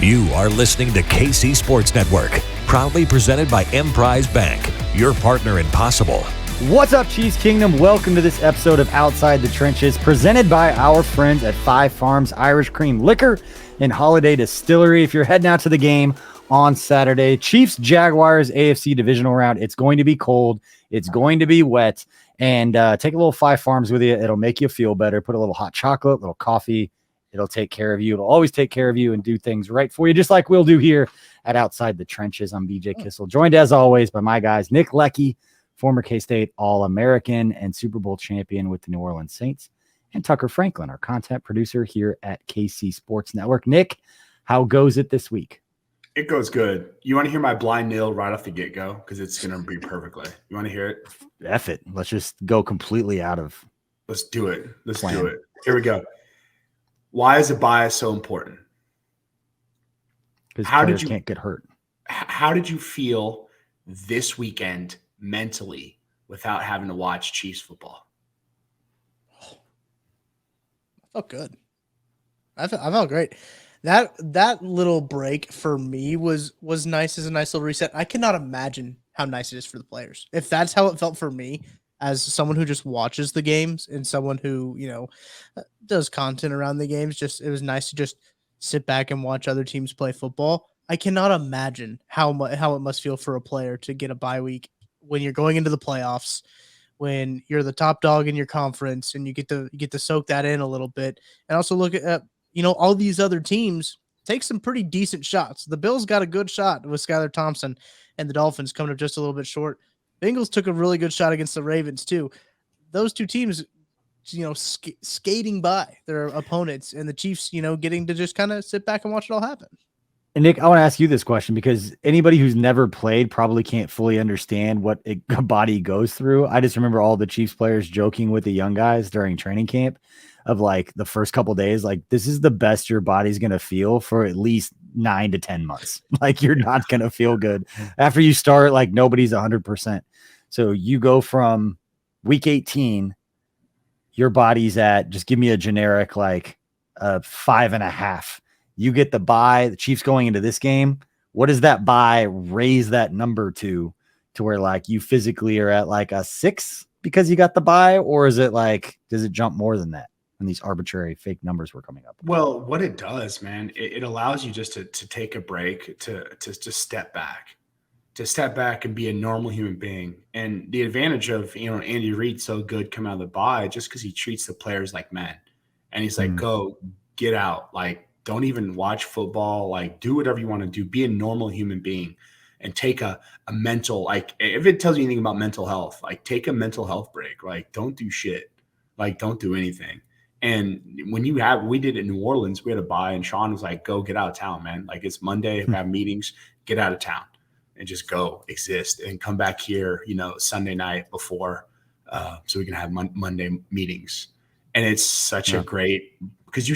You are listening to KC Sports Network, proudly presented by Emprise Bank, your partner in possible. What's up, Chiefs Kingdom? Welcome to this episode of Outside the Trenches, presented by our friends at Five Farms Irish Cream Liquor and Holiday Distillery. If you're heading out to the game on Saturday, Chiefs Jaguars AFC divisional round, it's going to be cold, it's going to be wet, and take a little Five Farms with you. It'll make you feel better. Put a little hot chocolate, a little coffee. It'll take care of you. It'll always take care of you and do things right for you, just like we'll do here at Outside the Trenches. I'm BJ Kissel, joined as always by my guys, Nick Leckey, former K-State All-American and Super Bowl champion with the New Orleans Saints, and Tucker Franklin, our content producer here at KC Sports Network. Nick, how goes it this week? It goes good. You want to hear my blind nail right off the get-go? Because it's going to be perfectly. You want to hear it? F it. Let's just go completely out of Let's do it. plan. Do it. Here we go. Why is a bias so important? Because players can't get hurt. How did you feel this weekend mentally without having to watch Chiefs football? I felt good. I felt great. That little break for me was nice as a nice little reset. I cannot imagine how nice it is for the players. If that's how it felt for me, as someone who just watches the games and someone who, does content around the games, it was nice to just sit back and watch other teams play football. I cannot imagine how it must feel for a player to get a bye week when you're going into the playoffs, when you're the top dog in your conference, and you get to soak that in a little bit, and also look at all these other teams take some pretty decent shots. The Bills got a good shot with Skylar Thompson, and the Dolphins coming up just a little bit short. Bengals took a really good shot against the Ravens too. Those two teams, skating by their opponents, and the Chiefs, getting to just kind of sit back and watch it all happen. And Nick, I want to ask you this question because anybody who's never played probably can't fully understand what a body goes through. I just remember all the Chiefs players joking with the young guys during training camp of like the first couple days, like this is the best your body's going to feel for at least 9 to 10 months. Like you're not going to feel good after you start, like nobody's 100%. So you go from week 18, your body's at, just give me a generic, like a 5.5. You get the bye, the Chiefs going into this game. What does that bye raise that number to where like you physically are at like a 6 because you got the bye? Or is it like, does it jump more than that when these arbitrary fake numbers were coming up? Well, what it does, man, it allows you just to take a break, to step back. To step back and be a normal human being. And the advantage of, Andy Reid so good coming out of the bye, just because he treats the players like men. And he's like, go get out. Like, don't even watch football. Like, do whatever you want to do. Be a normal human being and take a mental, like, if it tells you anything about mental health, like, take a mental health break. Like, don't do shit. Like, don't do anything. And when we did it in New Orleans, we had a bye, and Sean was like, go get out of town, man. Like, it's Monday, have meetings, get out of town. And just go exist and come back here, Sunday night before, so we can have Monday meetings. And it's such a great, because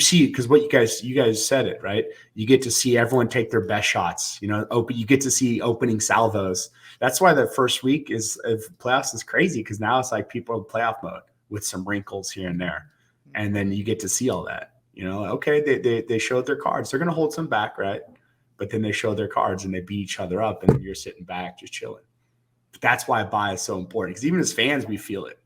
what you guys said it, right? You get to see everyone take their best shots, you get to see opening salvos. That's why the first week of playoffs is crazy, because now it's like people in playoff mode with some wrinkles here and there. And then you get to see all that, okay, they showed their cards. They're going to hold some back, right? But then they show their cards and they beat each other up, and you're sitting back just chilling. But that's why a bye is so important, because even as fans, we feel it.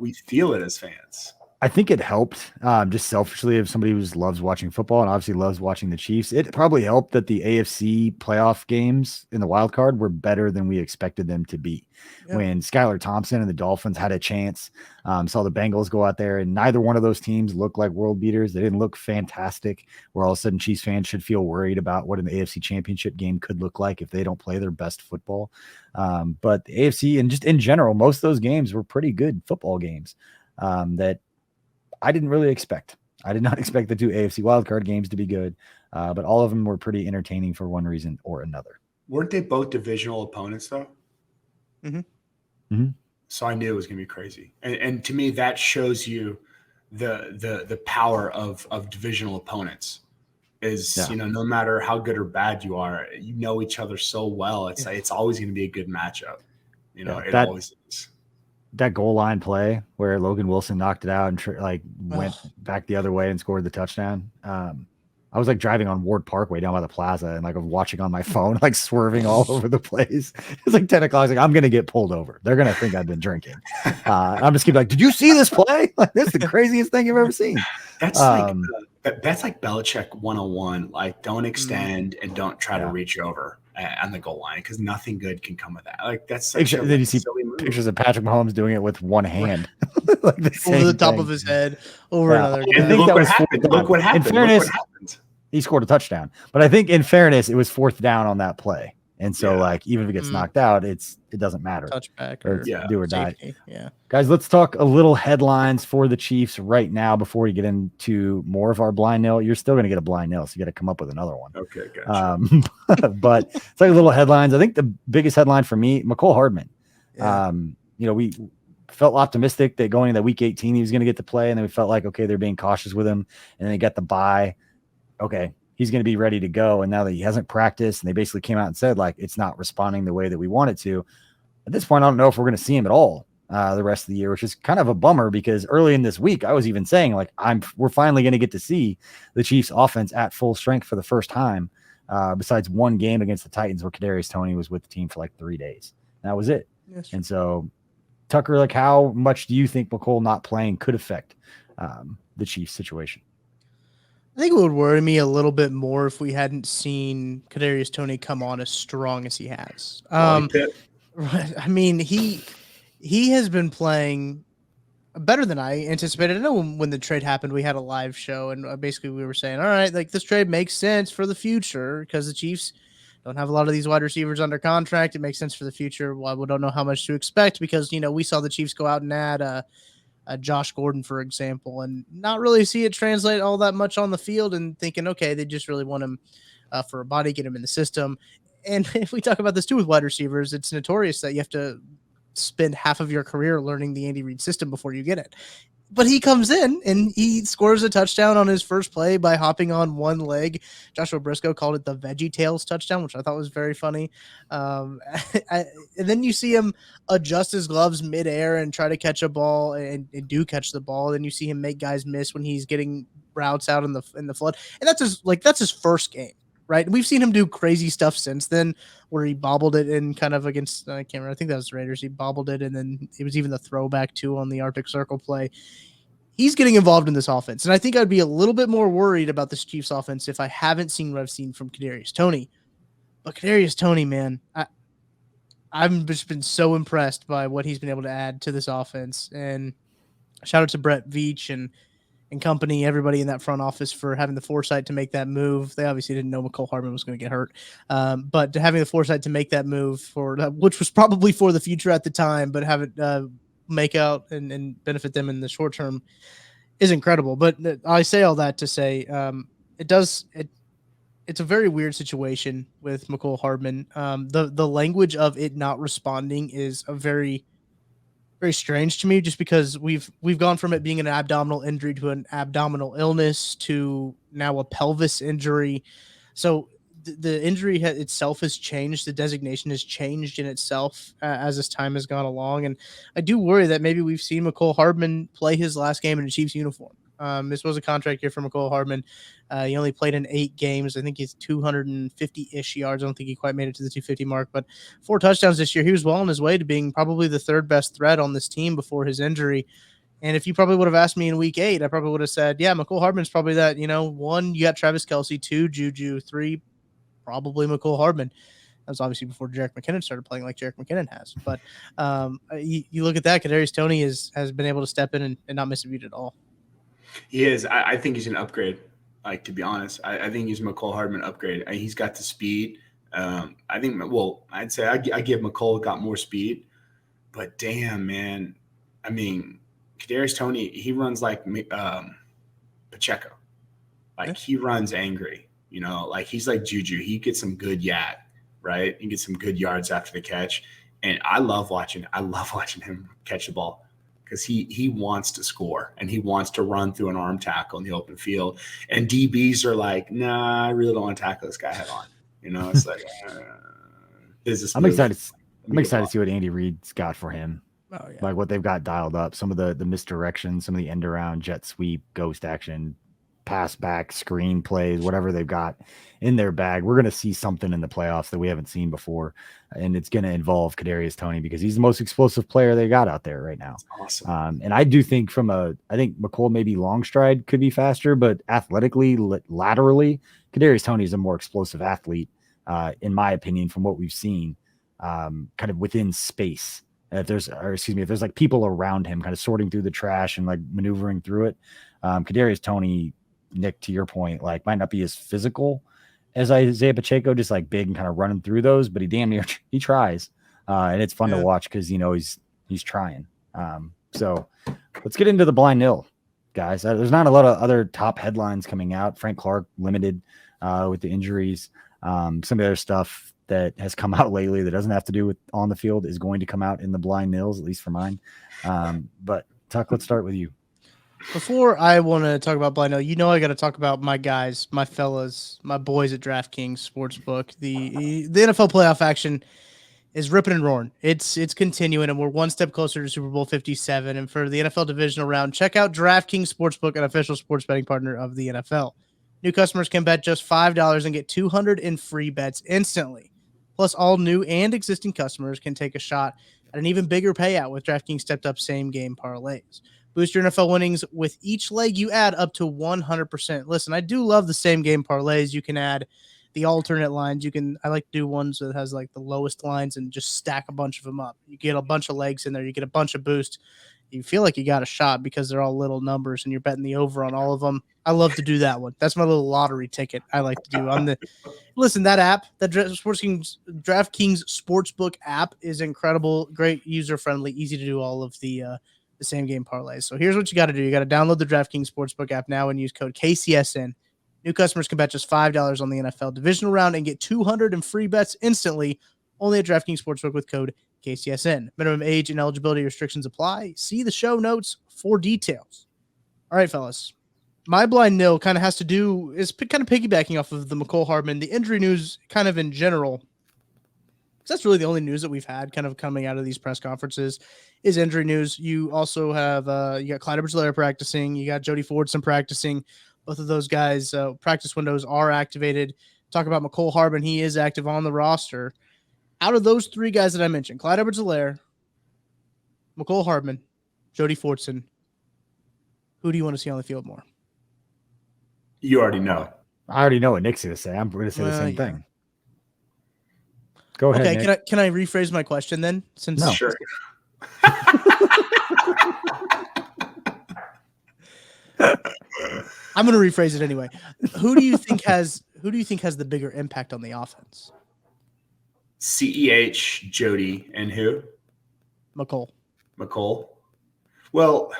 We feel it as fans. I think it helped just selfishly, if somebody who loves watching football and obviously loves watching the Chiefs, it probably helped that the AFC playoff games in the wild card were better than we expected them to be. Yeah. When Skylar Thompson and the Dolphins had a chance, saw the Bengals go out there, and neither one of those teams looked like world beaters. They didn't look fantastic, where all of a sudden Chiefs fans should feel worried about what an AFC championship game could look like if they don't play their best football. But the AFC, and just in general, most of those games were pretty good football games that I didn't really expect. I did not expect the 2 AFC wildcard games to be good, but all of them were pretty entertaining for one reason or another. Weren't they both divisional opponents, though? Mm-hmm. Mm-hmm. So I knew it was going to be crazy. And to me, that shows you the power of divisional opponents is, no matter how good or bad you are, each other so well. It's always going to be a good matchup. It always is. That goal line play where Logan Wilson knocked it out and went back the other way and scored the touchdown. I was like driving on Ward Parkway down by the plaza and like I'm watching on my phone, like swerving all over the place. It's like 10 o'clock. I was like, I'm going to get pulled over. They're going to think I've been drinking. I'm just keep like, did you see this play? Like, this is the craziest thing you've ever seen. That's that's like Belichick 101. Like, don't extend and don't try to reach over on the goal line because nothing good can come of that. Like, that's such a then you see silly move. pictures of Patrick Mahomes doing it with one hand, like over the top of his head, over another guy. And look what happened. Look what happened. In fairness, he scored a touchdown. But I think in fairness, it was 4th down on that play. And so like even if it gets knocked out, it doesn't matter. Touchback or do or die. Yeah. Guys, let's talk a little headlines for the Chiefs right now before we get into more of our blind nil. You're still going to get a blind nil, so you got to come up with another one. Okay, gotcha. But it's like little headlines. I think the biggest headline for me, McCole Hardman. Yeah. We felt optimistic that going into week 18 he was going to get to play, and then we felt like okay, they're being cautious with him, and then he got the bye. Okay, he's going to be ready to go. And now that he hasn't practiced and they basically came out and said, like, it's not responding the way that we want it to. At this point, I don't know if we're going to see him at all the rest of the year, which is kind of a bummer because early in this week, I was even saying, like, we're finally going to get to see the Chiefs offense at full strength for the first time, besides one game against the Titans where Canarius Tony was with the team for like 3 days. That was it. Yes. And so, Tucker, like, how much do you think McCole not playing could affect the Chiefs situation? I think it would worry me a little bit more if we hadn't seen Canarius Tony come on as strong as he has. I mean, he has been playing better than I anticipated. I know when the trade happened, we had a live show, and basically we were saying, all right, like this trade makes sense for the future because the Chiefs don't have a lot of these wide receivers under contract. It makes sense for the future. Well, we don't know how much to expect because, we saw the Chiefs go out and add Josh Gordon, for example, and not really see it translate all that much on the field and thinking, okay, they just really want him for a body, get him in the system. And if we talk about this too with wide receivers, it's notorious that you have to spend half of your career learning the Andy Reid system before you get it. But he comes in and he scores a touchdown on his first play by hopping on one leg. Joshua Briscoe called it the Veggie Tales touchdown, which I thought was very funny. And then you see him adjust his gloves midair and try to catch a ball and do catch the ball. Then you see him make guys miss when he's getting routes out in the flood. And that's his first game. Right. We've seen him do crazy stuff since then where he bobbled it in kind of against, I can't remember. I think that was the Raiders. He bobbled it. And then it was even the throwback too on the Arctic Circle play. He's getting involved in this offense. And I think I'd be a little bit more worried about this Chiefs offense if I haven't seen what I've seen from Canarius Tony. But Canarius Tony, man, I've just been so impressed by what he's been able to add to this offense. And shout out to Brett Veach and company, everybody in that front office for having the foresight to make that move. They obviously didn't know McCole Hardman was going to get hurt, but having the foresight to make that move which was probably for the future at the time, but have it make out and benefit them in the short term is incredible. But I say all that to say it's a very weird situation with McCole Hardman. The language of it not responding is a very strange to me just because we've gone from it being an abdominal injury to an abdominal illness to now a pelvis injury. So the injury itself has changed. The designation has changed in itself as this time has gone along. And I do worry that maybe we've seen McCole Hardman play his last game in a Chiefs uniform. This was a contract year for McCole Hardman. He only played in 8 games. I think he's 250-ish yards. I don't think he quite made it to the 250 mark, but 4 touchdowns this year. He was well on his way to being probably the 3rd best threat on this team before his injury. And if you probably would have asked me in week 8, I probably would have said, yeah, McCole Hardman's probably that, 1, you got Travis Kelce, 2, Juju, 3, probably McCole Hardman. That was obviously before Jerick McKinnon started playing like Jerick McKinnon has. But you look at that, Canarius Tony has been able to step in and not miss a beat at all. He is. I think he's an upgrade. Like, to be honest, I think he's McCole Hardman upgrade. He's got the speed. I think, I'd say I give McCole got more speed, but damn, man. I mean, Kadarius Toney, he runs like Pacheco. Like, he runs angry, like he's like Juju. He gets some good yak, right? He gets some good yards after the catch. And I love watching him catch the ball. Because he wants to score and he wants to run through an arm tackle in the open field. And DBs are like, nah, I really don't want to tackle this guy head on. It's like, I'm excited to see what Andy Reid's got for him. Oh, yeah. Like what they've got dialed up. Some of the misdirection, some of the end around, jet sweep, ghost action, pass back, screen plays, whatever they've got in their bag. We're going to see something in the playoffs that we haven't seen before, and it's going to involve Canarius Tony because he's the most explosive player they got out there right now. Awesome. And I do think I think McColl maybe long stride could be faster, but athletically, laterally, Canarius Tony is a more explosive athlete, in my opinion, from what we've seen, kind of within space. If there's like people around him kind of sorting through the trash and like maneuvering through it, Kadarius Toney, Nick, to your point, like might not be as physical as Isaiah Pacheco, just like big and kind of running through those, but he tries, and it's fun to watch because he's trying. So let's get into the blind nil, guys. There's not a lot of other top headlines coming out. Frank Clark limited with the injuries. Some of the other stuff that has come out lately that doesn't have to do with on the field is going to come out in the blind nils, at least for mine. But Tuck, let's start with you. Before I want to talk about blind nil, I got to talk about my guys, my fellas, my boys at DraftKings Sportsbook. The NFL playoff action is ripping and roaring. It's continuing, and we're one step closer to Super Bowl 57. And for the NFL divisional round, check out DraftKings Sportsbook, an official sports betting partner of the NFL. New customers can bet just $5 and get $200 in free bets instantly. Plus, all new and existing customers can take a shot at an even bigger payout with DraftKings stepped-up same-game parlays. Boost your NFL winnings with each leg you add up to 100%. Listen, I do love the same-game parlays. You can add the alternate lines. I like to do ones that has like the lowest lines and just stack a bunch of them up. You get a bunch of legs in there. You get a bunch of boost. You feel like you got a shot because they're all little numbers and you're betting the over on all of them. I love to do that one. That's my little lottery ticket I like to do. Listen, that app, that DraftKings Sportsbook app is incredible, great, user-friendly, easy to do all of the same game parlays. So here's what you got to do. You got to download the DraftKings Sportsbook app now and use code KCSN. New customers can bet just $5 on the NFL divisional round and get $200 in free bets instantly only at DraftKings Sportsbook with code KCSN. Minimum age and eligibility restrictions apply. See the show notes for details. All right, fellas. My blind nil kind of has to do is kind of piggybacking off of the McCole Hardman, the injury news kind of in general. That's really the only news that we've had kind of coming out of these press conferences is injury news. You also have you got Clyde Edwards-Helaire practicing. You got Jody Fortson practicing. Both of those guys' practice windows are activated. Talk about McCole Hardman. He is active on the roster. Out of those three guys that I mentioned, Clyde Edwards-Helaire, McCole Hardman, Jody Fortson, who do you want to see on the field more? You already know. I already know what Nick's going to say. I'm going to say the same thing. Go ahead. Okay, Nick. can I rephrase my question then? No. Sure. I'm going to rephrase it anyway. Who do you think has the bigger impact on the offense? CEH, Jody, and who? McCole. Well,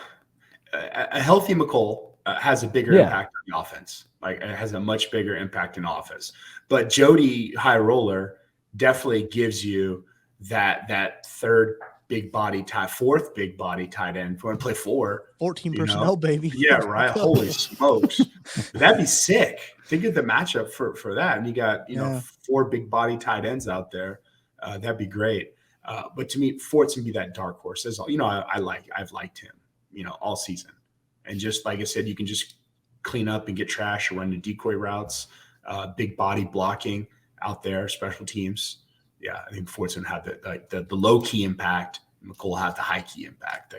a healthy McCole has a bigger impact on the offense. Like, it has a much bigger impact in offense. But Jody, high roller, definitely gives you that third big body fourth big body tight end. If you want to play 14 personnel, baby. Yeah, right. Holy smokes. That'd be sick. Think of the matchup for that. And you got, four big body tight ends out there. That'd be great. But to me, Fortson would be that dark horse. I've liked him, all season. And just like I said, you can just clean up and get trash or run the decoy routes, big body blocking out there, special teams. Yeah, I think Fortson had the low key impact. McCole had the high key impact.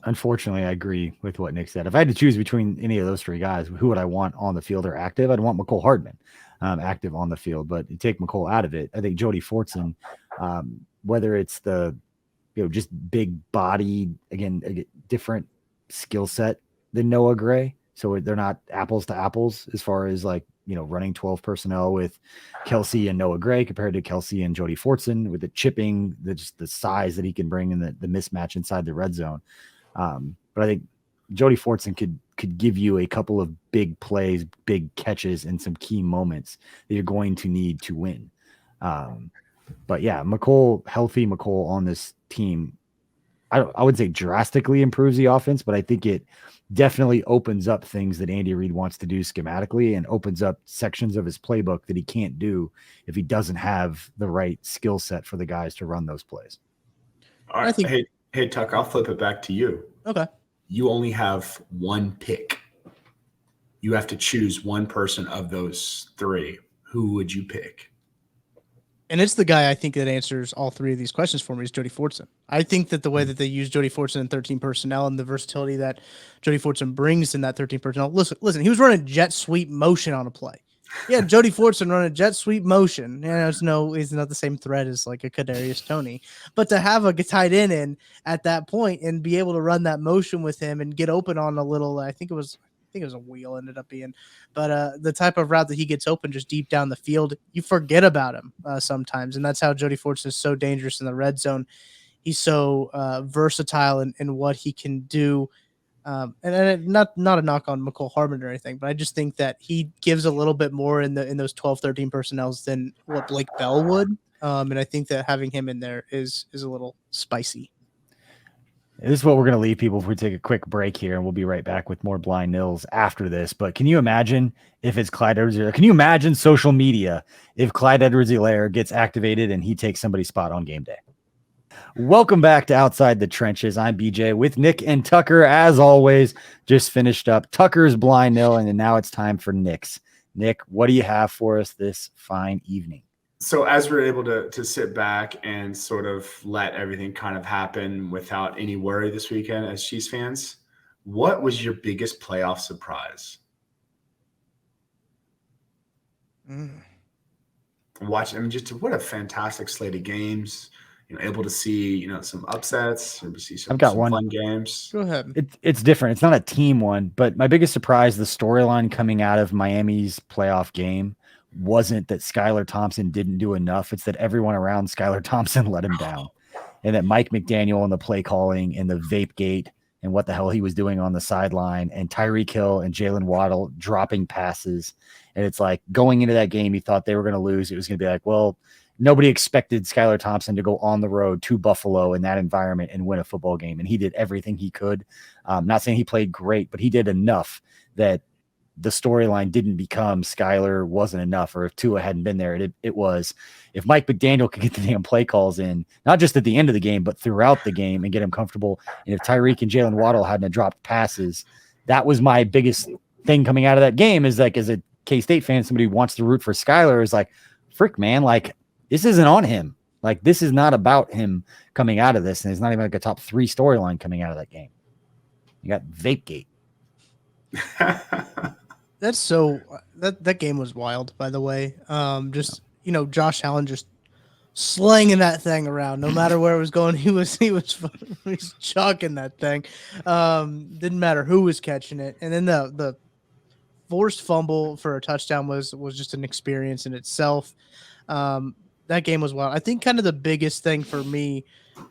Unfortunately, I agree with what Nick said. If I had to choose between any of those three guys, who would I want on the field or active? I'd want McCole Hardman active on the field. But you take McCole out of it, I think Jody Fortson, whether it's the just big body, again, a different skill set than Noah Gray, so they're not apples to apples as far as running 12 personnel with Kelsey and Noah Gray compared to Kelsey and Jody Fortson with the chipping, just the size that he can bring and the mismatch inside the red zone. But I think Jody Fortson could give you a couple of big plays, big catches, and some key moments that you're going to need to win. But yeah, healthy McCole on this team, I would say drastically improves the offense, but I think it definitely opens up things that Andy Reid wants to do schematically and opens up sections of his playbook that he can't do if he doesn't have the right skill set for the guys to run those plays. All right. Hey, Tuck, I'll flip it back to you. Okay. You only have one pick you have to choose one person of those three. Who would you pick? And it's the guy I think that answers all three of these questions for me is Jody Fortson. I think that the way that they use Jody Fortson in 13 personnel and the versatility that Jody Fortson brings in that 13 personnel. Listen, he was running jet sweep motion on a play. Yeah, Jody Fortson running jet sweep motion. He's not the same threat as like a Canarius Tony. But to have a tight end in at that point and be able to run that motion with him and get open on a little, I think it was a wheel ended up being, but the type of route that he gets open just deep down the field, you forget about him sometimes. And that's how Jody Fortson is so dangerous in the red zone. He's so versatile in what he can do. And not a knock on McCole Hardman or anything, but I just think that he gives a little bit more in those 12, 13 personnels than what Blake Bell would. And I think that having him in there is a little spicy. This is what we're going to leave people if we take a quick break here, and we'll be right back with more blind nils after this. But can you imagine if it's Clyde Edwards-Helaire? Can you imagine social media if Clyde Edwards-Helaire gets activated and he takes somebody's spot on game day? Welcome back to Outside the Trenches. I'm BJ with Nick and Tucker. As always, just finished up Tucker's blind nil, and now it's time for Nick's. Nick, what do you have for us this fine evening? So as we're able to sit back and sort of let everything kind of happen without any worry this weekend as Chiefs fans, what was your biggest playoff surprise? Just what a fantastic slate of games. Able to see, some upsets, able to see some fun games. Go ahead. It's different. It's not a team one, but my biggest surprise, the storyline coming out of Miami's playoff game wasn't that Skylar Thompson didn't do enough. It's that everyone around Skylar Thompson let him down, and that Mike McDaniel and the play calling and the vape gate and what the hell he was doing on the sideline, and Tyreek Hill and Jalen Waddle dropping passes. And it's like going into that game, you thought they were going to lose. It was going to be like, well, nobody expected Skylar Thompson to go on the road to Buffalo in that environment and win a football game. And he did everything he could. Not saying he played great, but he did enough that the storyline didn't become Skylar wasn't enough, or if Tua hadn't been there, it was if Mike McDaniel could get the damn play calls in, not just at the end of the game, but throughout the game and get him comfortable. And if Tyreek and Jalen Waddle hadn't dropped passes, that was my biggest thing coming out of that game is like, as a K-State fan, somebody who wants to root for Skylar is like, frick, man, like this isn't on him. Like this is not about him coming out of this. And it's not even like a top 3 storyline coming out of that game. You got Vapegate. That's so that game was wild, by the way. Josh Allen just slinging that thing around, no matter where it was going. He was chucking that thing. Didn't matter who was catching it. And then the forced fumble for a touchdown was just an experience in itself. That game was wild. I think kind of the biggest thing for me,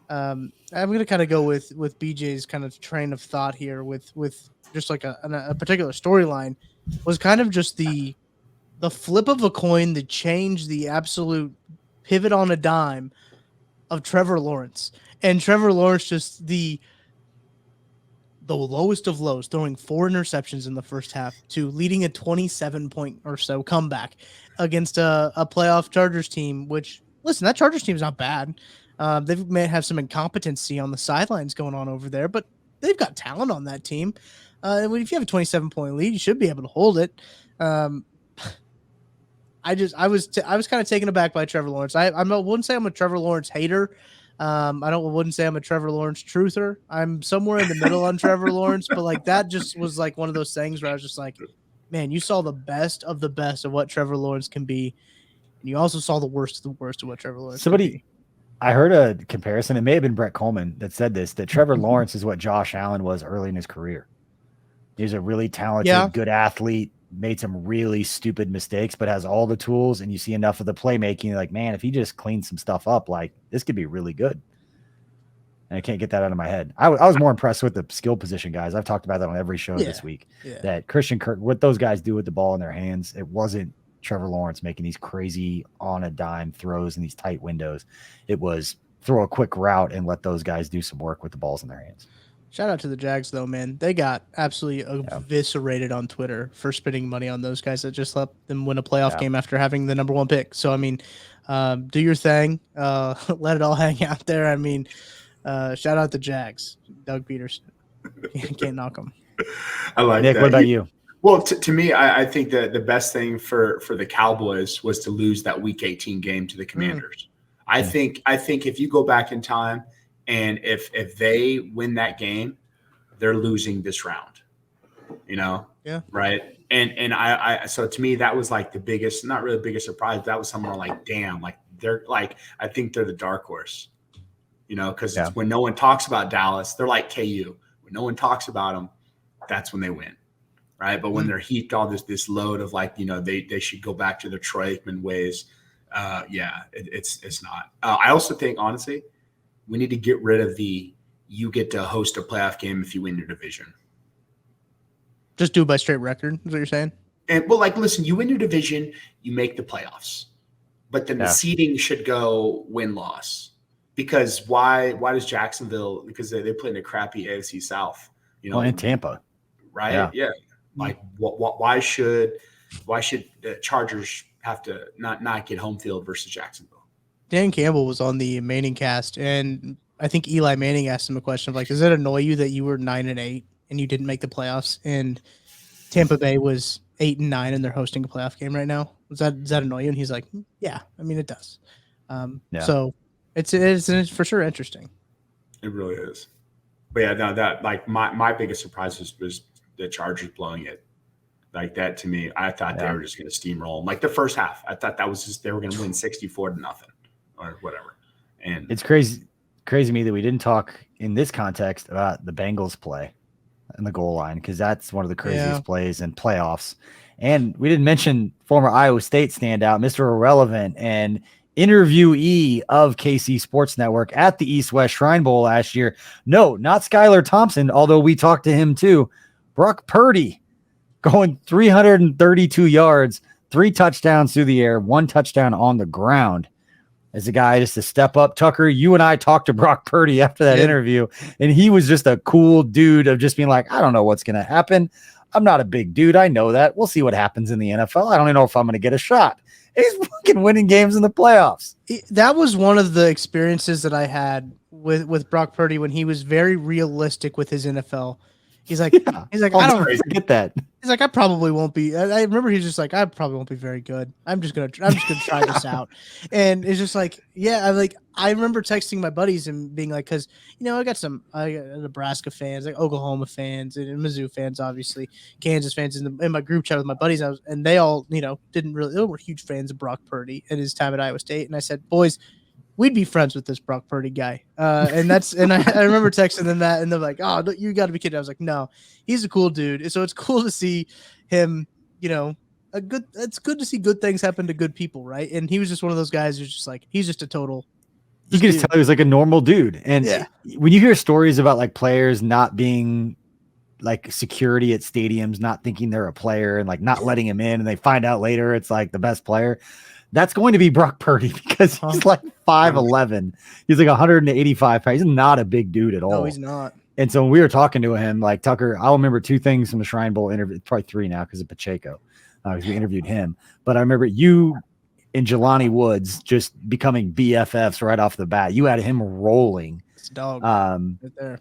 I'm going to kind of go with BJ's kind of train of thought here with just like a particular storyline, was kind of just the flip of a coin, the change, the absolute pivot on a dime of Trevor Lawrence. And Trevor Lawrence just the lowest of lows, throwing 4 interceptions in the first half to leading a 27-point or so comeback against a playoff Chargers team, which, listen, that Chargers team is not bad. They may have some incompetency on the sidelines going on over there, but they've got talent on that team. If you have a 27-point lead, you should be able to hold it. I was kind of taken aback by Trevor Lawrence. I wouldn't say I'm a Trevor Lawrence hater. Wouldn't say I'm a Trevor Lawrence truther. I'm somewhere in the middle on Trevor Lawrence, but like that just was like one of those things where I was just like, man, you saw the best of what Trevor Lawrence can be, and you also saw the worst of what Trevor Lawrence can be. I heard a comparison. It may have been Brett Coleman that said this, that Trevor Lawrence is what Josh Allen was early in his career. He's a really talented, good athlete, made some really stupid mistakes, but has all the tools, and you see enough of the playmaking. You're like, man, if he just cleans some stuff up, like this could be really good. And I can't get that out of my head. I was more impressed with the skill position guys. I've talked about that on every show this week. Yeah. That Christian Kirk, what those guys do with the ball in their hands, it wasn't Trevor Lawrence making these crazy on a dime throws in these tight windows. It was throw a quick route and let those guys do some work with the balls in their hands. Shout out to the Jags, though, man. They got absolutely eviscerated on Twitter for spending money on those guys that just let them win a playoff game after having the number 1 pick. So, I mean, do your thing. Let it all hang out there. I mean, shout out the Jags. Doug Peterson. Can't knock them. I like Nick, that. what about you? Well, to me, I think that the best thing for the Cowboys was to lose that Week 18 game to the Commanders. I think if you go back in time and if they win that game, they're losing this round. Right? And I so to me that was like the biggest, not really the biggest surprise. But that was somewhere like, damn, like they're like, I think they're the dark horse. Because when no one talks about Dallas, they're like KU. When no one talks about them, that's when they win. Right. But when they're heaped all this load of like, they should go back to their Troy Aikman ways. It's not. I also think, honestly, we need to get rid of you get to host a playoff game if you win your division. Just do it by straight record, is what you're saying? And well, like, listen, you win your division, you make the playoffs. But then the seeding should go win-loss. Because why does Jacksonville, because they play in a crappy AFC South, in Tampa. Right? Yeah. Like, why should the Chargers have to not get home field versus Jacksonville? Dan Campbell was on the Manning cast, and I think Eli Manning asked him a question of like, does it annoy you that you were 9-8 and you didn't make the playoffs, and Tampa Bay was 8-9 and they're hosting a playoff game right now? Does that annoy you? And he's like, yeah, I mean, it does. So it's for sure interesting. It really is. But yeah, no, that like my biggest surprise was the Chargers blowing it. Like that to me, I thought they were just going to steamroll. Like the first half, I thought that was just they were going to win 64-0 or whatever. And it's crazy to me that we didn't talk in this context about the Bengals play in the goal line, because that's one of the craziest plays in playoffs. And we didn't mention former Iowa State standout, Mr. Irrelevant, and interviewee of KC Sports Network at the East West Shrine Bowl last year. No, not Skylar Thompson, although we talked to him too. Brock Purdy going 332 yards, 3 touchdowns through the air, 1 touchdown on the ground. As a guy just to step up. Tucker, you and I talked to Brock Purdy after that interview, and he was just a cool dude of just being like, I don't know what's going to happen. I'm not a big dude. I know that. We'll see what happens in the NFL. I don't even know if I'm going to get a shot. He's fucking winning games in the playoffs. That was one of the experiences that I had with Brock Purdy when he was very realistic with his NFL. He's like, I don't forget that. He's like, I probably won't be. I remember he's just like, I probably won't be very good. I'm just gonna try this out. And it's just like, I remember texting my buddies and being like, because I got Nebraska fans, like Oklahoma fans, and Mizzou fans, obviously, Kansas fans in my group chat with my buddies, and they all they were huge fans of Brock Purdy and his time at Iowa State. And I said, boys, we'd be friends with this Brock Purdy guy. And I remember texting them that, and they're like, oh, you got to be kidding. I was like, no, he's a cool dude. So it's cool to see him, it's good to see good things happen to good people, right? And he was just one of those guys who's just like, he's just a total. You can just tell he was like a normal dude. And when you hear stories about like players not being like security at stadiums, not thinking they're a player and like not letting him in, and they find out later it's like the best player, that's going to be Brock Purdy, because he's like 5'11". He's like 185 pounds. He's not a big dude at all. No, he's not. And so when we were talking to him, like Tucker, I'll remember 2 things from the Shrine Bowl interview, probably 3 now because of Pacheco, because we interviewed him. But I remember you and Jelani Woods just becoming BFFs right off the bat. You had him rolling. It's a dog right there.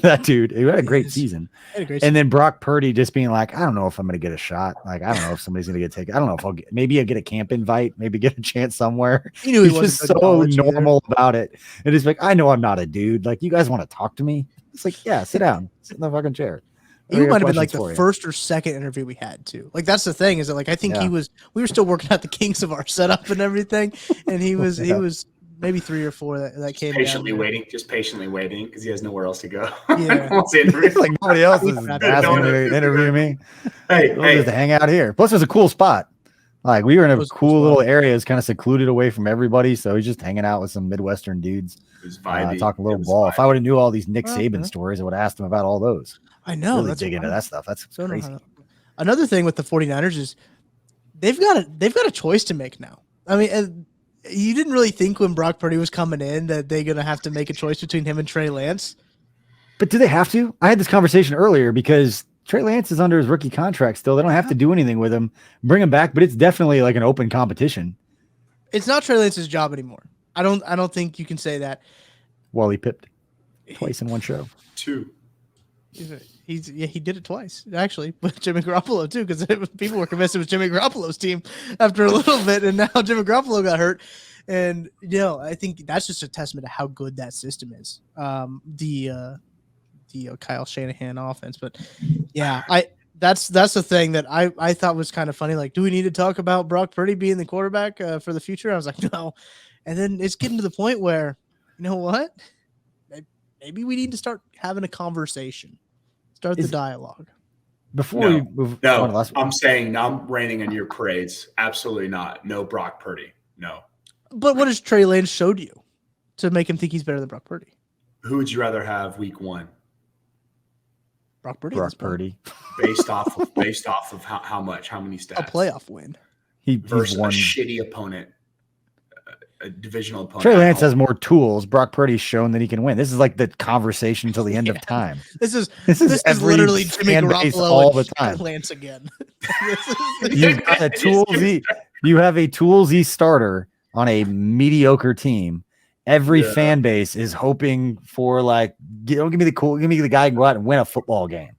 That dude, he had a great season. And then Brock Purdy just being like, I don't know if I'm going to get a shot. Like, I don't know if somebody's going to get taken. I don't know if maybe I'll get a camp invite, maybe get a chance somewhere. He knew he was just so normal about it. And he's like, I know I'm not a dude. Like, you guys want to talk to me? It's like, yeah, sit down. Sit in the fucking chair. He might have been like the first or second interview we had too. Like, that's the thing, is that like, I think we were still working out the kinks of our setup and everything. And he was maybe 3 or 4 that came patiently waiting because he has nowhere else to go. Yeah. Like nobody else is asking to interview me. Hey, just to hang out here. Plus, it's a cool spot. Like, we were in a cool little area. It's kind of secluded away from everybody, so he's just hanging out with some Midwestern dudes, talking a little ball. If I would have knew all these Nick Saban stories, I would have asked him about all those. I know. Really dig into that stuff. That's so crazy. Another thing with the 49ers is they've got a choice to make now. I mean, you didn't really think when Brock Purdy was coming in that they're going to have to make a choice between him and Trey Lance. But do they have to? I had this conversation earlier because Trey Lance is under his rookie contract still. They don't have to do anything with him, bring him back, but it's definitely like an open competition. It's not Trey Lance's job anymore. I don't think you can say that. Well, he pipped twice in one show. 2. He did it twice actually with Jimmy Garoppolo too, because people were convinced it was Jimmy Garoppolo's team after a little bit, and now Jimmy Garoppolo got hurt. And I think that's just a testament to how good that system is. The Kyle Shanahan offense, but yeah, that's the thing that I thought was kind of funny. Like, do we need to talk about Brock Purdy being the quarterback for the future? I was like, no. And then it's getting to the point where, you know what? Maybe we need to start having a conversation. Start the dialogue. Before we move on, I'm saying I'm raining on your parades. Absolutely not. No Brock Purdy. No. But what has Trey Lance showed you to make him think he's better than Brock Purdy? Who would you rather have week 1? Brock Purdy. Based off of how much? How many stats? A playoff win. Versus a shitty opponent. A divisional opponent. Trey Lance has more tools. Brock Purdy's shown that he can win. This is like the conversation until the end of time. This is literally Jimmy Garoppolo all the time. Lance again. You have a toolsy starter on a mediocre team. Every fan base is hoping for give me the guy who can go out and win a football game.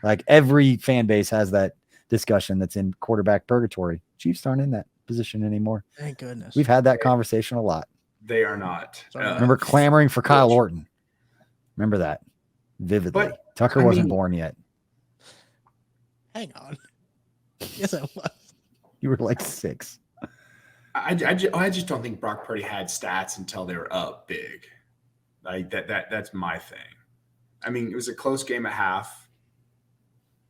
Like every fan base has that discussion that's in quarterback purgatory. Chiefs aren't in that position anymore. Thank goodness. We've had that conversation a lot. They are not. Remember clamoring for Kyle Orton. Remember that vividly. But, Tucker wasn't born yet. Hang on. Yes, I was. You were like 6. I just don't think Brock Purdy had stats until they were up big. Like that's my thing. I mean, it was a close game at half,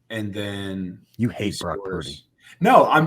and then you hate Brock Purdy. No, I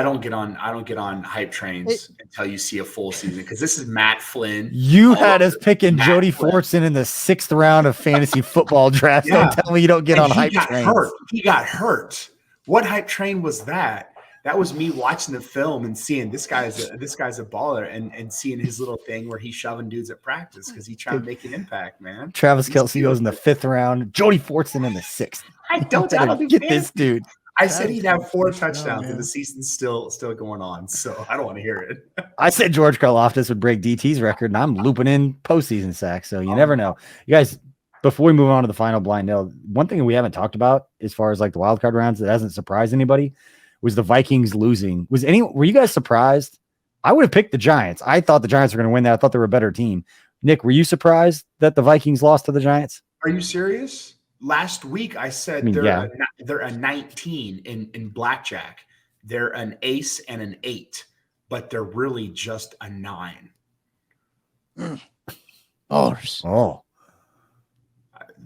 don't get on hype trains until you see a full season, because this is Matt Flynn. You had us picking Jody Fortson in the 6th round of fantasy football draft. Yeah. Don't tell me you don't get on hype trains. He got hurt. What hype train was that? That was me watching the film and seeing this guy's a baller, and seeing his little thing where he's shoving dudes at practice because he's trying to make an impact, man. Travis Kelce goes in the 5th round. Jody Fortson in the 6th. I don't get this dude. I said he'd have 4 touchdowns, and the season's still going on, so I don't want to hear it. I said George Karlaftis would break DT's record, and I'm looping in postseason sacks, so you never know. You guys, before we move on to the final blind nail, one thing we haven't talked about as far as like the wild card rounds that hasn't surprised anybody was the Vikings losing. Were you guys surprised? I would have picked the Giants. I thought the Giants were going to win that. I thought they were a better team. Nick, were you surprised that the Vikings lost to the Giants? Are you serious? Last week I said they're a 19 in blackjack. They're an ace and an 8, but they're really just a 9. Oh,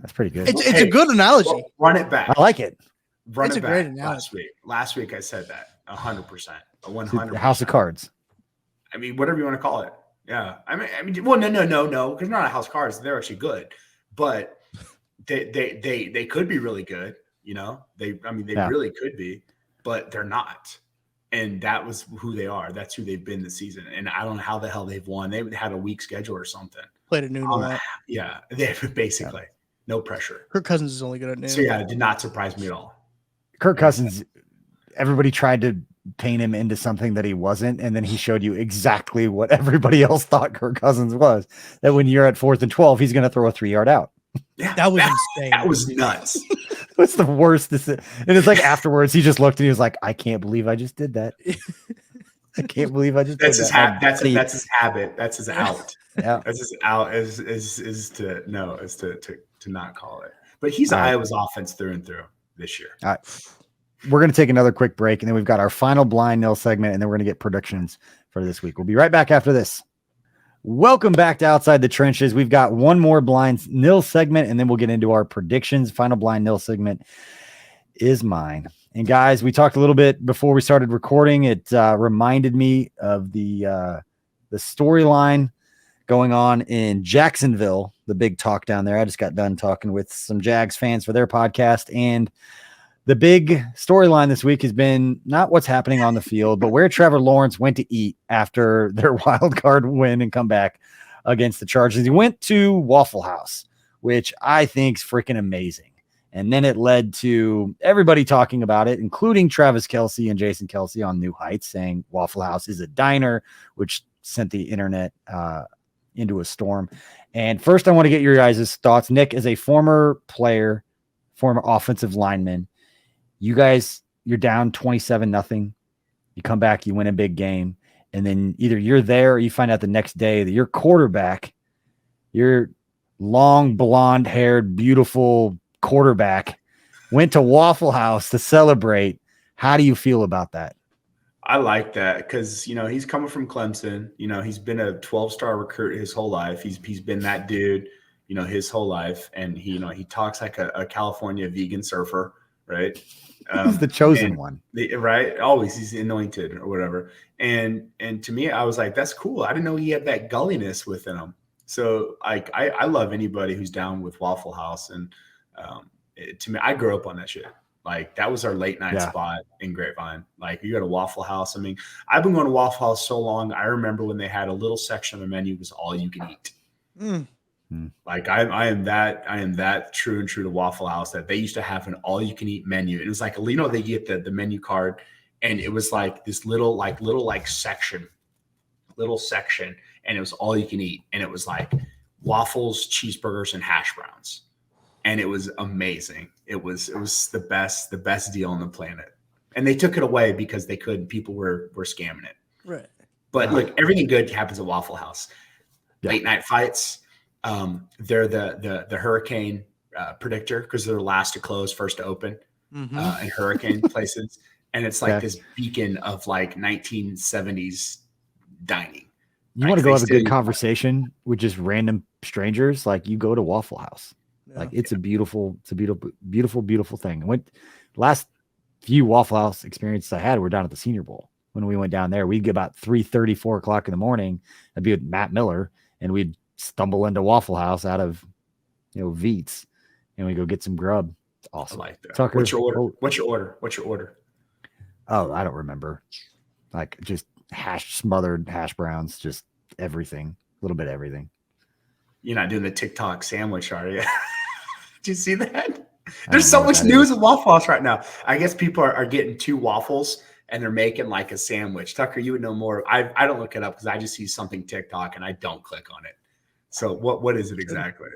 that's pretty good. It's a good analogy. Run it back. I like it. It's a great analogy. Last week I said that 100%, 100%. House of Cards. I mean, whatever you want to call it. Yeah. I mean, well, no, because they're not a house of cards. They're actually good, but they could be really good. You know, they really could be, but they're not. And that was who they are. That's who they've been this season. And I don't know how the hell they've won. They had a weak schedule or something. Played at noon. Yeah, they basically no pressure. Kirk Cousins is only good at noon. So yeah, it did not surprise me at all. Kirk Cousins, everybody tried to paint him into something that he wasn't, and then he showed you exactly what everybody else thought Kirk Cousins was. That when you're at 4th and 12, he's going to throw a 3-yard out. Yeah, that was insane. That was nuts. What's the worst? And it's like afterwards, he just looked and he was like, "I can't believe I just did that. I can't believe I just did that." That's his habit. That's his out. Yeah, that's his out. Is to not call it. But he's Iowa's offense through and through this year. All right. We're going to take another quick break, and then we've got our final blind nil segment, and then we're going to get predictions for this week. We'll be right back after this. Welcome back to Outside the Trenches. We've got one more blind nil segment, and then we'll get into our predictions. Final blind nil segment is mine. And guys, we talked a little bit before we started recording. It reminded me of the storyline going on in Jacksonville, the big talk down there. I just got done talking with some Jags fans for their podcast, and the big storyline this week has been not what's happening on the field, but where Trevor Lawrence went to eat after their wild card win and comeback against the Chargers. He went to Waffle House, which I think is freaking amazing. And then it led to everybody talking about it, including Travis Kelce and Jason Kelce on New Heights, saying Waffle House is a diner, which sent the internet into a storm. And first, I want to get your guys' thoughts. Nick, as a former player former offensive lineman. You guys, you're down 27-0. You come back, you win a big game, and then either you're there or you find out the next day that your quarterback, your long, blonde-haired, beautiful quarterback, went to Waffle House to celebrate. How do you feel about that? I like that because, he's coming from Clemson. He's been a 12-star recruit his whole life. He's been that dude, his whole life. And he talks like a California vegan surfer, right? He's the chosen one. Right? Always. He's anointed or whatever. And to me, I was like, that's cool. I didn't know he had that gulliness within him. So I love anybody who's down with Waffle House. And to me, I grew up on that shit. Like, that was our late night spot in Grapevine. Like, you go to Waffle House. I mean, I've been going to Waffle House so long. I remember when they had a little section of the menu was all you can eat. Like, I am that true to Waffle House that they used to have an all you can eat menu. It was like, they get the menu card, and it was like this little section, and it was all you can eat. And it was like waffles, cheeseburgers, and hash browns. And it was amazing. It was the best deal on the planet. And they took it away because they couldn't. People were scamming it. Right. But look, everything good happens at Waffle House. Yeah. Late night fights. They're the hurricane predictor because they're last to close, first to open in hurricane places. And it's like this beacon of like 1970s dining. You want to go have a good conversation with just random strangers? Like, you go to Waffle House. Like, it's a beautiful thing. I went last few Waffle House experiences I had were down at the Senior Bowl. When we went down there, we'd get about 3:30, 4 o'clock in the morning. I'd be with Matt Miller, and we'd stumble into Waffle House out of, Veets, and we go get some grub. It's awesome. I like that. Tucker, What's your order? Oh, I don't remember. Like, just smothered hash browns, just everything, a little bit of everything. You're not doing the TikTok sandwich, are you? Did you see that? There's so much news at Waffle House right now. I guess people are getting 2 waffles and they're making like a sandwich. Tucker, you would know more. I don't look it up because I just see something TikTok and I don't click on it. So what is it exactly?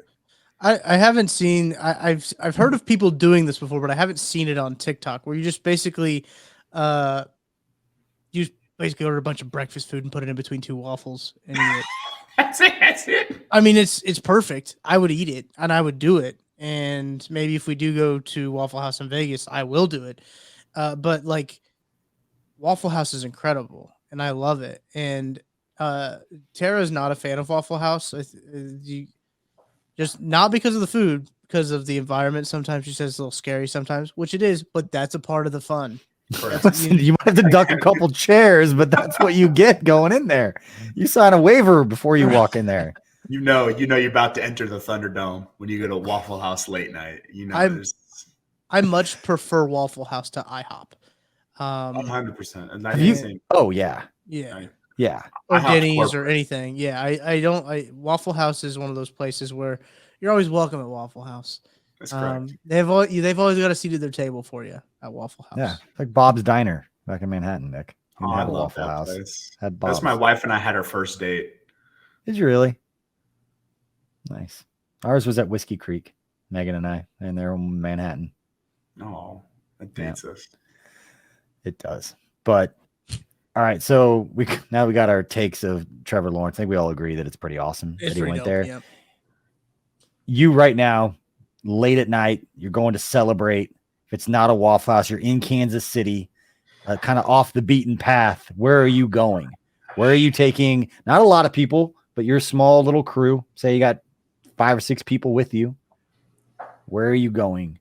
I haven't seen. I've heard of people doing this before, but I haven't seen it on TikTok. Where you just basically, order a bunch of breakfast food and put it in between 2 waffles and eat it. That's it. I mean, it's perfect. I would eat it and I would do it. And maybe if we do go to Waffle House in Vegas, I will do it. But like, Waffle House is incredible and I love it. And Tara's not a fan of Waffle House. Just not because of the food, because of the environment. Sometimes she says it's a little scary sometimes, which it is, but that's a part of the fun. You might have to duck a couple chairs, but that's what you get going in there. You sign a waiver before you walk in there. You know you're about to enter the Thunderdome when you go to Waffle House late night. I much prefer Waffle House to IHOP. 100%. Oh yeah. Or Denny's or anything. Yeah, I don't. Waffle House is one of those places where you're always welcome at Waffle House. That's correct. They've always got a seat at their table for you at Waffle House. Yeah, like Bob's Diner back in Manhattan, Nick. I love that House. Place. That's my wife and I had our first date. Did you really? Nice. Ours was at Whiskey Creek, Megan and I, and they're in Manhattan. Oh, that dates us. It does. But all right, so we got our takes of Trevor Lawrence. I think we all agree that it's pretty awesome that he went there. Yep. You right now, late at night, you're going to celebrate. If it's not a Waffle House, you're in Kansas City, kind of off the beaten path. Where are you going? Where are you taking? Not a lot of people, but your small little crew. Say you got 5 or 6 people with you. Where are you going?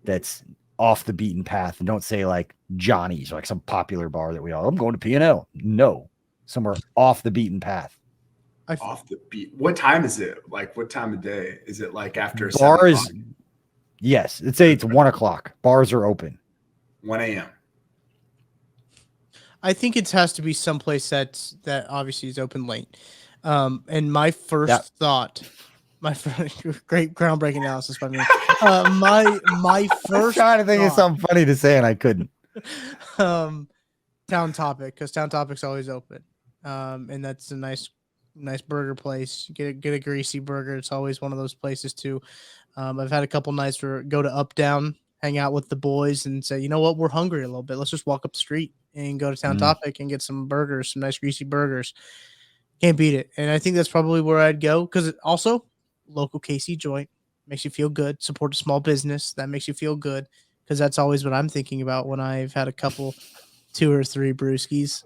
That's off the beaten path, and don't say like Johnny's or like some popular bar that I'm going to P&L. No, somewhere off the beaten path. Off the beat. What time is it? Like, what time of day is it? Like after bars? Yes, let's say it's 1 o'clock. Bars are open. 1 a.m. I think it has to be someplace that obviously is open late. And my first thought. My great groundbreaking analysis by me. My first. I was trying to think of something funny to say and I couldn't. Town Topic, because Town Topic's always open, and that's a nice nice burger place. Get a greasy burger. It's always one of those places too. I've had a couple nights where go to Up Down, hang out with the boys, and say, you know what, we're hungry a little bit. Let's just walk up the street and go to Town Topic and get some burgers, some nice greasy burgers. Can't beat it. And I think that's probably where I'd go because also local KC joint makes you feel good. Support a small business that makes you feel good because that's always what I'm thinking about when I've had a couple, 2 or 3 brewskis,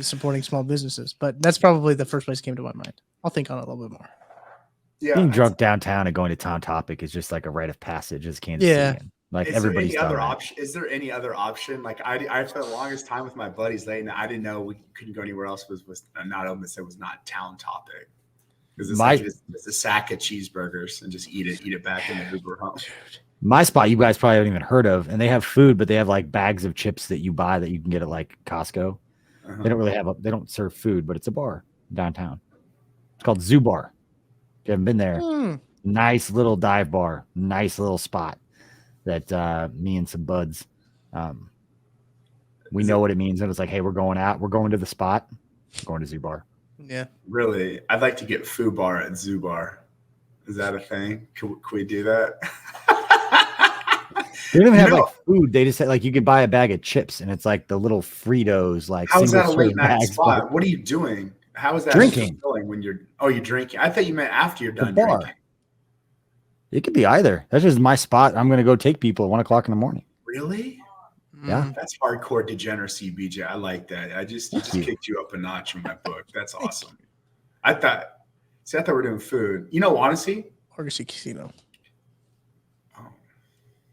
supporting small businesses. But that's probably the first place that came to my mind. I'll think on it a little bit more. Yeah, being drunk downtown and going to Town Topic is just like a rite of passage as Kansas City. Like everybody's done that. Is there any other option? Like I spent the longest time with my buddies late, and I didn't know we couldn't go anywhere else. Was not open. So it was not Town Topic. Because it's a sack of cheeseburgers and just eat it back in the Uber home. My spot, you guys probably haven't even heard of, and they have food, but they have like bags of chips that you buy that you can get at like Costco. They don't really they don't serve food, but it's a bar downtown. It's called Zoo Bar. If you haven't been there, nice little dive bar, nice little spot that me and some buds, we know what it means. And it's like, hey, we're going out. We're going to the spot. We're going to Zoo Bar. Yeah. Really? I'd like to get Foo Bar at Zoo Bar. Is that a thing? Can we do that? They don't even have like food. They just said like you could buy a bag of chips and it's like the little Fritos. Like how is that a late night spot? What are you doing? How is that drinking when you're drinking? I thought you meant after you're done drinking. It could be either. That's just my spot. I'm gonna go take people at 1 o'clock in the morning. Really? Yeah. That's hardcore degeneracy, BJ. I like that. I just kicked you up a notch in my book. That's awesome. I thought we're doing food. You know, honestly, Argosy Casino.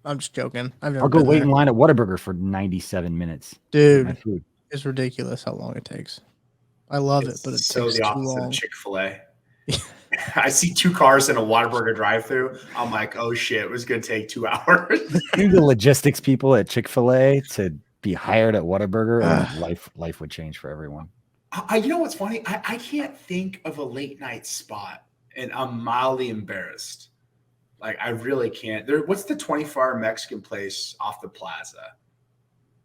I'm just joking. I'll go wait in line at Whataburger for 97 minutes. Dude, it's ridiculous how long it takes. I love it, but it's so the opposite of Chick-fil-A. I see 2 cars in a Whataburger drive-thru. I'm like, oh shit, it was gonna take 2 hours. The logistics people at Chick-fil-A to be hired at Whataburger, and life would change for everyone. You know what's funny? I can't think of a late night spot, and I'm mildly embarrassed. Like I really can't. What's the 24-hour Mexican place off the plaza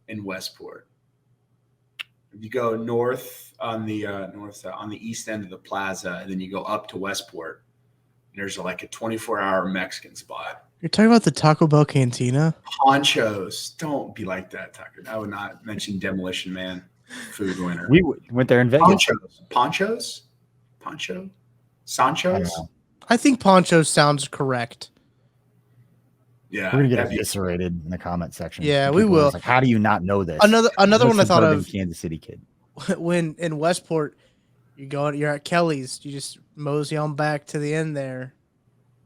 in Westport? If you go north on the on the east end of the plaza, and then you go up to Westport, there's like a 24-hour Mexican spot. You're talking about the Taco Bell Cantina? Ponchos. Don't be like that, Tucker. I would not mention Demolition Man food winner. We went there in Vegas. Ponchos? Sanchos? I think Ponchos sounds correct. Yeah, we're gonna get eviscerated in the comment section. Yeah, we will. Like, how do you not know this? Another one I thought of. Kansas City kid. When in Westport, you're at Kelly's. You just mosey on back to the end there.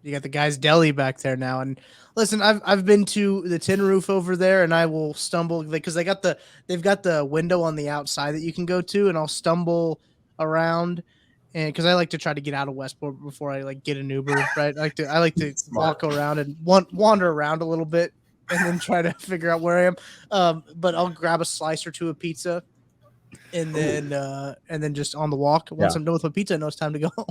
You got the guy's deli back there now. And listen, I've been to the Tin Roof over there, and I will stumble because they've got the window on the outside that you can go to, and I'll stumble around. And because I like to try to get out of Westport before I like get an Uber, right? I like to walk around and wander around a little bit and then try to figure out where I am. But I'll grab a slice or 2 of pizza, and then just on the walk. Once I'm done with my pizza, I know it's time to go home.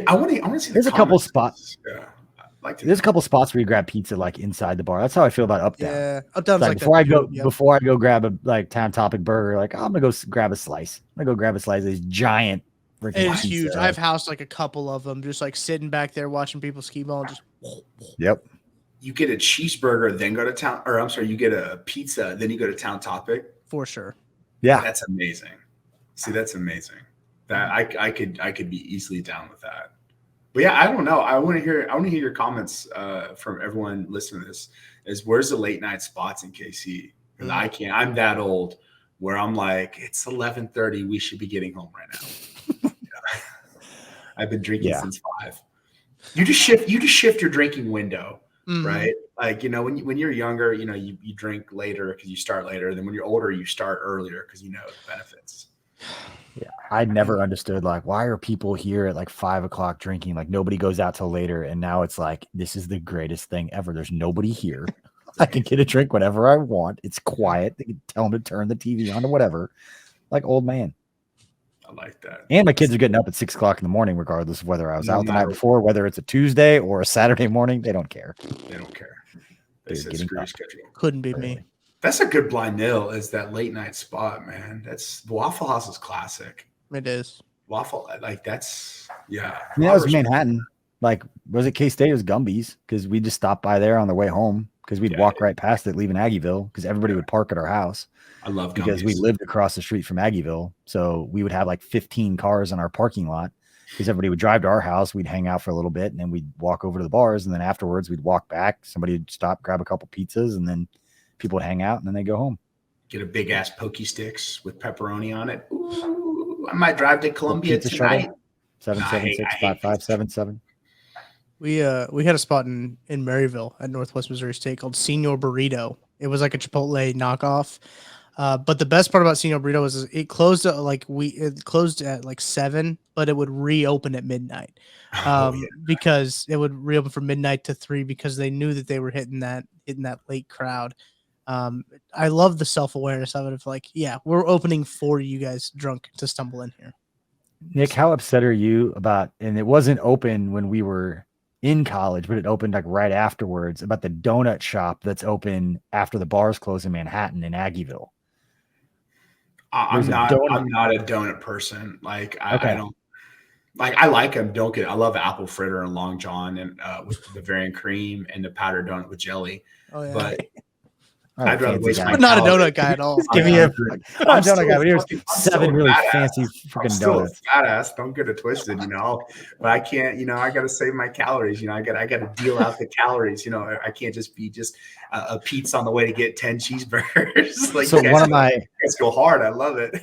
I want to see. There's a couple spots. Yeah, there's a couple spots where you grab pizza like inside the bar. That's how I feel about Up Down. Yeah, Up Down's like before I go grab a like Town Topic burger, like I'm gonna go grab a slice. I'm gonna go grab a slice of these giant. It's huge. I've housed like a couple of them, just like sitting back there watching people skee ball and just. Yep. You get a cheeseburger, then go to town, or I'm sorry, you get a pizza, then you go to Town Topic. For sure. Yeah, that's amazing. See, that's amazing. That I could be easily down with that. But yeah, I don't know. I want to hear your comments from everyone listening to this. Is where's the late night spots in KC? Because I can't. I'm that old where I'm like, it's 11:30. We should be getting home right now. I've been drinking since 5. You just shift your drinking window, right? Like, you know, when you're younger, you know, you drink later because you start later. Then when you're older, you start earlier because you know the benefits. Yeah, I never understood like why are people here at like 5 o'clock drinking? Like nobody goes out till later, and now it's like this is the greatest thing ever. There's nobody here. I can get a drink whenever I want. It's quiet. They can tell them to turn the TV on or whatever. Like old man. I like that. And my kids are getting up at 6 o'clock in the morning, regardless of whether I was out the night before, whether it's a Tuesday or a Saturday morning. They don't care. They don't care. They said screw your schedule. Couldn't be me. That's a good blind nil. Is that late night spot, man? That's Waffle House is classic. It is. Waffle, like that's I mean, that was Manhattan. Like, was it K-State? It was Gumby's because we just stopped by there on the way home because we'd walk right past it leaving Aggieville because everybody would park at our house. I love because we lived across the street from Aggieville. So we would have like 15 cars in our parking lot because everybody would drive to our house. We'd hang out for a little bit and then we'd walk over to the bars. And then afterwards we'd walk back. Somebody would stop, grab a couple pizzas, and then people would hang out and then they go home. Get a big ass pokey sticks with pepperoni on it. Ooh, I might drive to Columbia tonight. 776-5577. We had a spot in Maryville at Northwest Missouri State called Senior Burrito. It was like a Chipotle knockoff. But the best part about Senior Burrito was it closed at like 7, but it would reopen at midnight. Because it would reopen from midnight to 3 because they knew that they were hitting that late crowd. I love the self-awareness of it of like, yeah, we're opening for you guys drunk to stumble in here. Nick, how upset are you about, and it wasn't open when we were in college, but it opened like right afterwards, about the donut shop that's open after the bars close in Manhattan in Aggieville? I'm not a donut person. Like I don't like, I like them. I love apple fritter and Long John and with the Bavarian cream and the powdered donut with jelly. Oh yeah. But I'd rather waste my I'm not a donut guy at all. Give me a donut guy, but here's 7 really fancy freaking donuts. Badass, don't get it twisted, But I can't, I got to save my calories. I got to deal out the calories. I can't just be a pizza on the way to get 10 cheeseburgers. Like, so let's go hard. I love it.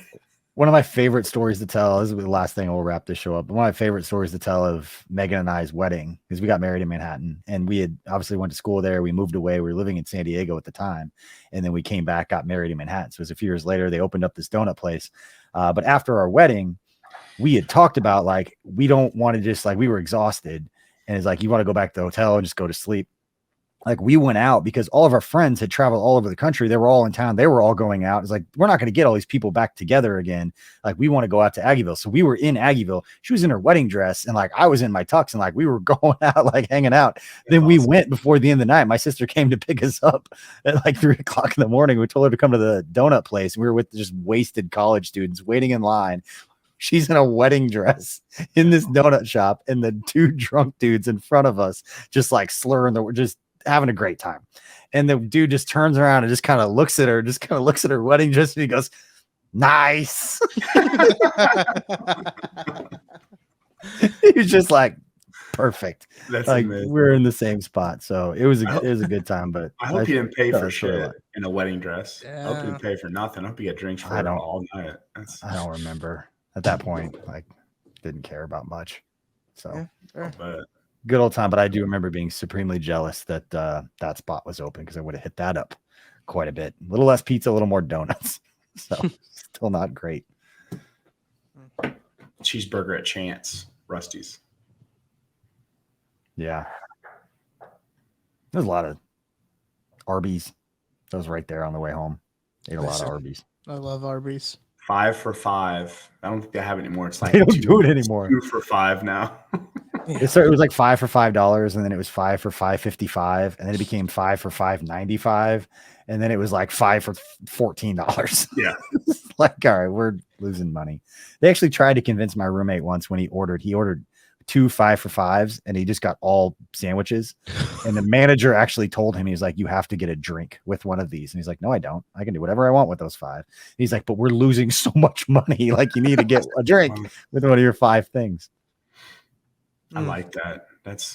One of my favorite stories to tell, this is the last thing we'll wrap this show up, but one of my favorite stories to tell of Megan and I's wedding, because we got married in Manhattan and we had obviously went to school there. We moved away. We were living in San Diego at the time. And then we came back, got married in Manhattan. So it was a few years later, they opened up this donut place. But after our wedding, we had talked about like, we don't want to just like, we were exhausted. And it's like, you want to go back to the hotel and just go to sleep. Like we went out because all of our friends had traveled all over the country. They were all in town. They were all going out. It's like, we're not going to get all these people back together again. Like we want to go out to Aggieville. So we were in Aggieville. She was in her wedding dress and like, I was in my tux and like, we were going out, like hanging out. Then we went before the end of the night. My sister came to pick us up at like 3 o'clock in the morning. We told her to come to the donut place. We were with just wasted college students waiting in line. She's in a wedding dress in this donut shop and the 2 drunk dudes in front of us, just like slurring just having a great time. And the dude just turns around and just kind of looks at her wedding dress and he goes, nice. He's just like, perfect. That's like amazing. We're in the same spot. So it was a good time, but I hope you didn't pay for shit like, in a wedding dress. I hope you didn't pay for nothing. I hope you get drinks for all night. I don't remember at that point, like didn't care about much. So but good old time, but I do remember being supremely jealous that that spot was open because I would have hit that up quite a bit. A little less pizza, a little more donuts. So still not great. Cheeseburger at Chance, Rusty's. Yeah. There's a lot of Arby's. That was right there on the way home. Ate a lot of Arby's. I love Arby's. 5 for $5. I don't think they have it anymore. It's like they don't do it anymore. 2 for $5 now. It was like 5 for $5, and then it was 5 for $5.55, and then it became 5 for $5.95, and then it was like 5 for $14. Yeah. Like, all right, we're losing money. They actually tried to convince my roommate once when he ordered 2 5 for $5s, and he just got all sandwiches. And the manager actually told him, he's like, you have to get a drink with one of these. And he's like, no, I don't. I can do whatever I want with those 5. And he's like, but we're losing so much money. Like, you need to get a drink with one of your 5 things. I like that.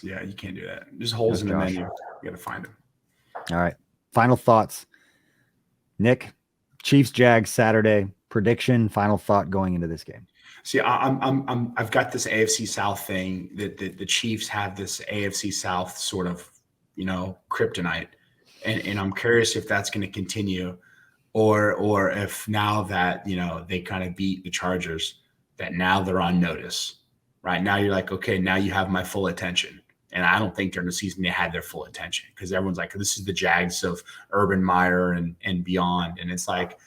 You can't do that. There's holes in the menu. You got to find them. All right. Final thoughts. Nick, Chiefs Jags Saturday prediction. Final thought going into this game. See, I've got this AFC South thing that the Chiefs have this AFC South sort of, kryptonite, and I'm curious if that's going to continue, or if now that they kind of beat the Chargers, that now they're on notice. Right now, you're like, okay, now you have my full attention. And I don't think during the season they had their full attention because everyone's like, this is the Jags of Urban Meyer and beyond. And it's like,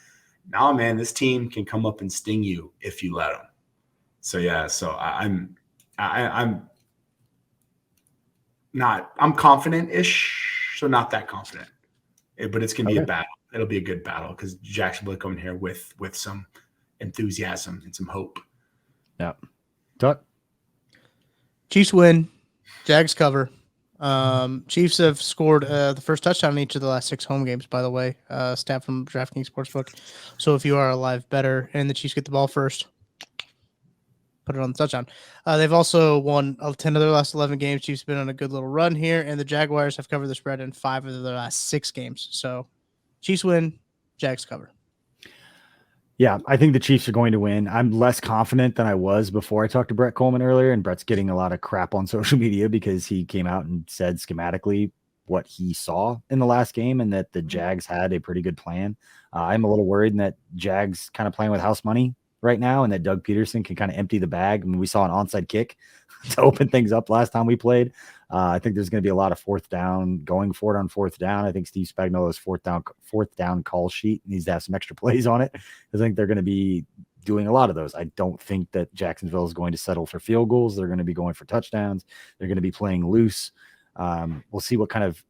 no, man, this team can come up and sting you if you let them. So yeah, I'm confident-ish, so not that confident. But it's gonna be a battle. It'll be a good battle because Jacksonville coming here with some enthusiasm and some hope. Yeah. Tuck? Chiefs win. Jags cover. Chiefs have scored the first touchdown in each of the last 6 home games, by the way. Stat from DraftKings Sportsbook. So if you are a live bettor and the Chiefs get the ball first, put it on the touchdown. They've also won 10 of their last 11 games. Chiefs have been on a good little run here, and the Jaguars have covered the spread in 5 of their last 6 games. So Chiefs win, Jags cover. Yeah, I think the Chiefs are going to win. I'm less confident than I was before I talked to Brett Coleman earlier, and Brett's getting a lot of crap on social media because he came out and said schematically what he saw in the last game and that the Jags had a pretty good plan. I'm a little worried that Jags kind of playing with house money right now and that Doug Peterson can kind of empty the bag. I mean, we saw an onside kick to open things up last time we played. I think there's going to be a lot of fourth down going for it on fourth down. I think Steve Spagnuolo's fourth down call sheet needs to have some extra plays on it. I think they're going to be doing a lot of those. I don't think that Jacksonville is going to settle for field goals. They're going to be going for touchdowns. They're going to be playing loose. We'll see what kind of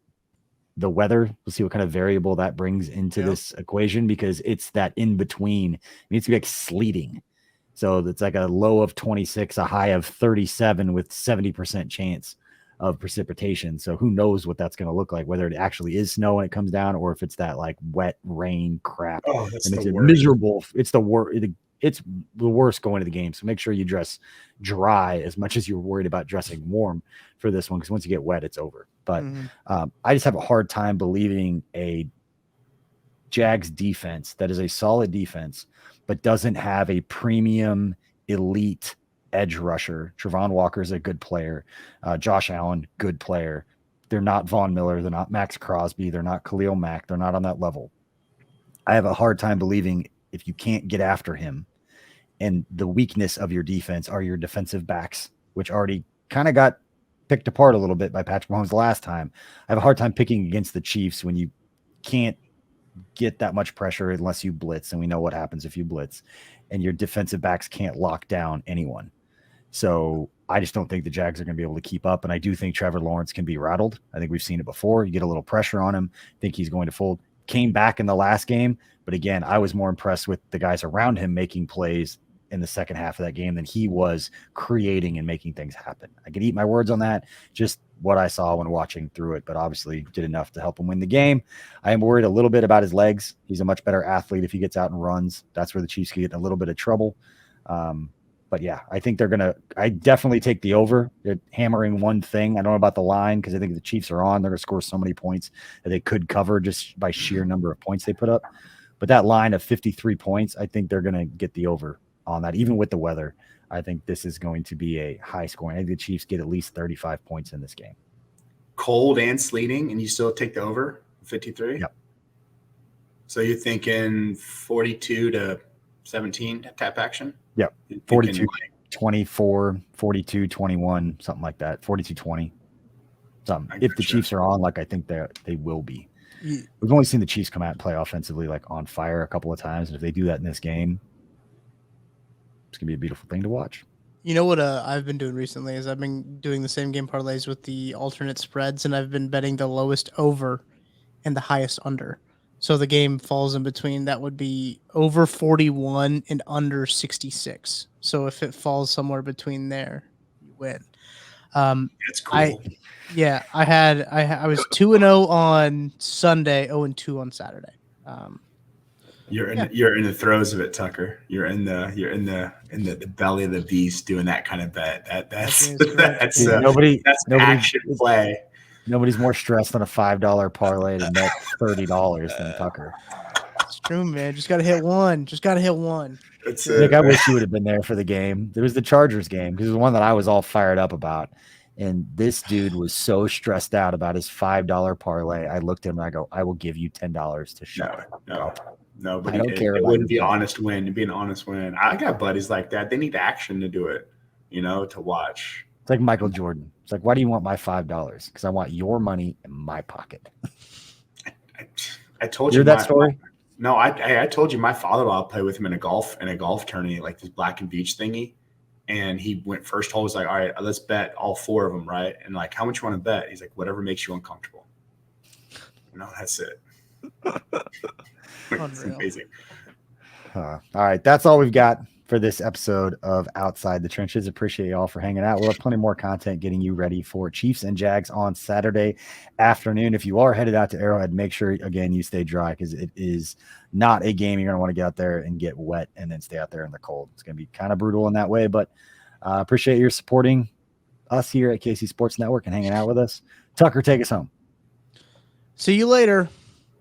the weather. We'll see what kind of variable that brings into this equation because it's that in between. It needs to be like sleeting. So it's like a low of 26, a high of 37 with 70% chance of precipitation. So who knows what that's going to look like, whether it actually is snow when it comes down or if it's that like wet rain crap. Oh, that's and it's the worst. miserable. It's the worst. It's the worst going to the game. So make sure you dress dry as much as you're worried about dressing warm for this one. Because once you get wet, it's over. But I just have a hard time believing a Jags defense that is a solid defense, but doesn't have a premium elite edge rusher. Trevon Walker is a good player. Josh Allen, good player. They're not Von Miller. They're not Max Crosby. They're not Khalil Mack. They're not on that level. I have a hard time believing if you can't get after him and the weakness of your defense are your defensive backs, which already kind of got picked apart a little bit by Patrick Mahomes the last time. I have a hard time picking against the Chiefs when you can't get that much pressure unless you blitz. And we know what happens if you blitz and your defensive backs can't lock down anyone. So I just don't think the Jags are going to be able to keep up. And I do think Trevor Lawrence can be rattled. I think we've seen it before. You get a little pressure on him. I think he's going to fold. Came back in the last game. But again, I was more impressed with the guys around him making plays in the second half of that game than he was creating and making things happen. I could eat my words on that. Just what I saw when watching through it, but obviously did enough to help him win the game. I am worried a little bit about his legs. He's a much better athlete if he gets out and runs. That's where the Chiefs could get in a little bit of trouble. But yeah, I think I definitely take the over. They're hammering one thing. I don't know about the line because I think the Chiefs are on. They're going to score so many points that they could cover just by sheer number of points they put up. But that line of 53 points, I think they're going to get the over on that. Even with the weather, I think this is going to be a high scoring. I think the Chiefs get at least 35 points in this game. Cold and sleeting, and you still take the over 53? Yep. So you're thinking 42 to 17 tap action? Yep. 42, 24, 42, 21, something like that. 42, 20. Something. If the Chiefs are on, like I think they will be. Yeah. We've only seen the Chiefs come out and play offensively like on fire a couple of times. And if they do that in this game, it's going to be a beautiful thing to watch. You know what I've been doing recently is I've been doing the same game parlays with the alternate spreads, and I've been betting the lowest over and the highest under. So the game falls in between. That would be over 41 and under 66. So if it falls somewhere between there, you win. That's cool. I was 2-0 on Sunday, 0-2 on Saturday. You're in the throes of it, Tucker. You're in the belly of the beast doing that kind of bet. That's action play. Nobody's more stressed on a $5 parlay to net $30 than Tucker. It's true, man. Just gotta hit one. Nick, I wish you would have been there for the game. There was the Chargers game because it was one that I was all fired up about. And this dude was so stressed out about his $5 parlay. I looked at him and I go, I will give you $10 to shut up. No, but I don't care. It wouldn't be an honest win. It'd be an honest win. I got buddies like that. They need action to do it, to watch. It's like Michael Jordan. It's like, why do you want my $5? Because I want your money in my pocket. I told you that story. No, I told you my father-in-law played with him in a golf tourney, like this Black and Beach thingy. And he went first hole. He's like, all right, let's bet all 4 of them, right? And like, how much you want to bet? He's like, whatever makes you uncomfortable. That's it. It's amazing. All right, that's all we've got for this episode of Outside the Trenches. Appreciate y'all for hanging out. We'll have plenty more content getting you ready for Chiefs and Jags on Saturday afternoon. If you are headed out to Arrowhead, make sure, again, you stay dry because it is not a game you're going to want to get out there and get wet and then stay out there in the cold. It's going to be kind of brutal in that way, but appreciate your supporting us here at KC Sports Network and hanging out with us. Tucker, take us home. See you later.